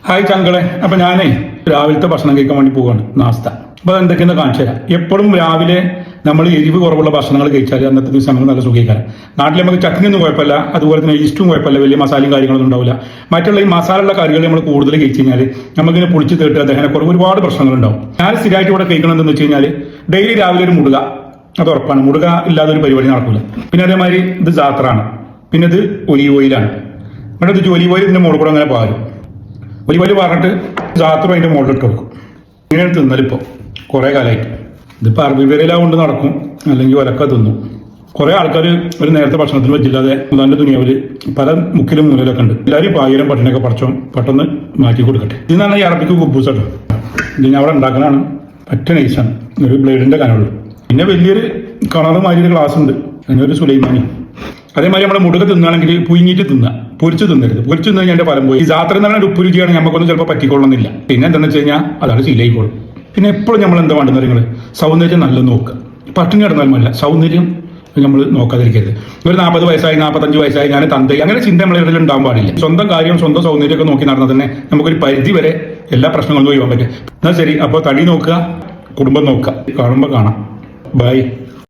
Hi ചങ്കളെ. അപ്പൊ ഞാനേ രാവിലത്തെ ഭക്ഷണം കഴിക്കാൻ വേണ്ടി പോവാണ്, നാസ്ത. അപ്പൊ എന്തൊക്കെയെന്ന് കാണിച്ചു തരാം. എപ്പോഴും രാവിലെ നമ്മൾ എരിവ് കുറവുള്ള ഭക്ഷണങ്ങൾ കഴിച്ചാൽ അന്നത്തെ ദിവസം നമുക്ക് നല്ല സുഖീകരം. നാട്ടിൽ നമുക്ക് ചട്നി ഒന്നും കുഴപ്പമില്ല, അതുപോലെ തന്നെ ഈസ്റ്റും കുഴപ്പമില്ല, വലിയ മസാലയും കാര്യങ്ങളൊന്നും ഉണ്ടാവില്ല. മറ്റുള്ള ഈ മസാലയുള്ള കറികൾ നമ്മൾ കൂടുതൽ കഴിച്ചു കഴിഞ്ഞാൽ നമുക്കിങ്ങനെ പൊളിച്ച് തേട്ട് ദഹനക്കുറവ് ഒരുപാട് പ്രശ്നങ്ങളുണ്ടാവും. ഞാൻ സ്ഥിരമായിട്ട് ഇവിടെ കഴിക്കണം എന്താണെന്ന് വെച്ച് കഴിഞ്ഞാൽ ഡെയിലി രാവിലെ ഒരു മുടുക, അത് ഉറപ്പാണ്. മുടുക ഇല്ലാതെ ഒരു പരിപാടി നടക്കില്ല. പിന്നെ അതേമാതിരി ഇത് ജാത്രാണ്, പിന്നെ ഇത് ഒലീവ് ഓയിലാണ്. ഇവിടെ ഇത് ഒലീവ് ഓയിൽ ഇതിന്റെ മുകളിൽ കൂടെ അങ്ങനെ പാരും. ഒലീവ് ഓയിൽ പറഞ്ഞിട്ട് ജാത്രം അതിന്റെ മുകളിൽ ഇട്ട് കൊടുക്കും. ഇങ്ങനെയാണ് തിന്നലിപ്പോൾ കുറേ കാലമായിട്ട്. ഇതിപ്പോൾ അറബി പേരയിലാ കൊണ്ട് നടക്കും, അല്ലെങ്കിൽ ഒലക്ക തിന്നും. കുറെ ആൾക്കാർ ഒരു നേരത്തെ ഭക്ഷണത്തിന് വെച്ചില്ലാതെ അതാൻ്റെ ദുനിയാവില് പല മുക്കിലും മൂലയിലൊക്കെ ഉണ്ട്. എല്ലാവരും പായിരം പട്ടിനൊക്കെ പറിച്ചോ പെട്ടെന്ന് മാറ്റി കൊടുക്കട്ടെ. ഇതിനാണ് ഈ അറബിക്ക് കുബൂസ് കേട്ടോ. ഇതിന് അവിടെ ഉണ്ടാക്കാനാണ്, പറ്റ നൈസാണ്, ഒരു ബ്ലേഡിന്റെ കനമുള്ളൂ. പിന്നെ വലിയൊരു കളറ് മാതിരി ഗ്ലാസ് ഉണ്ട്, പിന്നെ ഒരു സുലൈമാനി. അതേമാതിരി നമ്മുടെ മുടുക തിന്നാണെങ്കിൽ പുഴുങ്ങിയിട്ട് തിന്നുക, പൊരിച്ച് തിന്നരുത്. പൊരിച്ച് തിന്നു കഴിഞ്ഞാൽ ഫലം പോയി. ഈ ജാത്ര എന്ന് പറഞ്ഞാൽ ഉപ്പ് രുചിയാണ്, നമുക്കൊന്നും ചിലപ്പോൾ പറ്റിക്കൊള്ളുന്നില്ല. പിന്നെ എന്താണെന്ന് വെച്ച് കഴിഞ്ഞാൽ അതാണ് ശീലയിക്കോളും. പിന്നെ എപ്പോഴും നമ്മൾ എന്താ വേണ്ടുന്ന നിങ്ങൾ സൗന്ദര്യം നല്ല നോക്കുക. പട്ടിണി കിടന്നാൽ മല്ല, സൗന്ദര്യം നമ്മൾ നോക്കാതിരിക്കരുത്. ഒരു 40 വയസ്സായി 45 വയസ്സായി ഞാൻ തന്തയി അങ്ങനെ ചിന്ത നമ്മളെ ഇടയിൽ ഉണ്ടാകാൻ പാടില്ല. സ്വന്തം കാര്യം സ്വന്തം സൗന്ദര്യമൊക്കെ നോക്കി നടന്നാൽ തന്നെ നമുക്കൊരു പരിധി വരെ എല്ലാ പ്രശ്നങ്ങളും ഒഴിവാൻ പറ്റും. എന്നാൽ ശരി, അപ്പോൾ തടി നോക്കുക, കുടുംബം നോക്കുക. കാണുമ്പോൾ കാണാം. ബൈ.